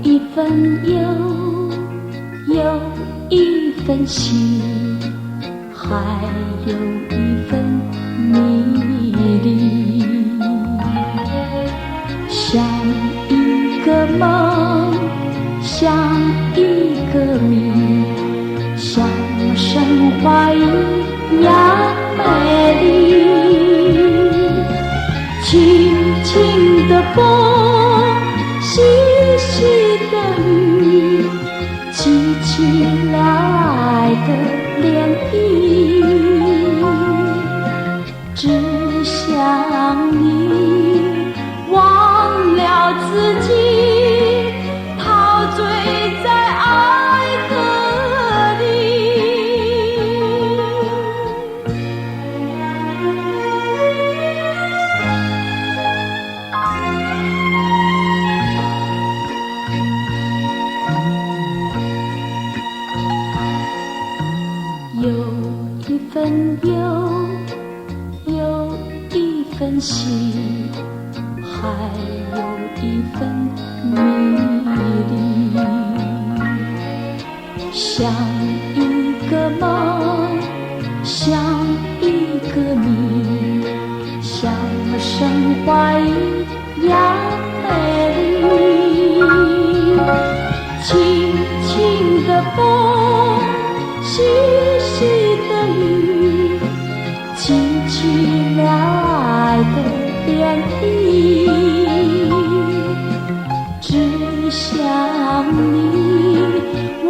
一份忧，有一份喜，还有一份迷离。像一个梦，像一个谜，像神话一样美丽。轻轻的风，细细的雨，急急来的涟漪，只想你忘了自己，陶醉在爱河里。有一份忧，有一份喜，还有一份迷离。像一个梦，像一个谜，像神话一样美丽。轻轻的风，细细的雨，急急来的涟漪，只想你忘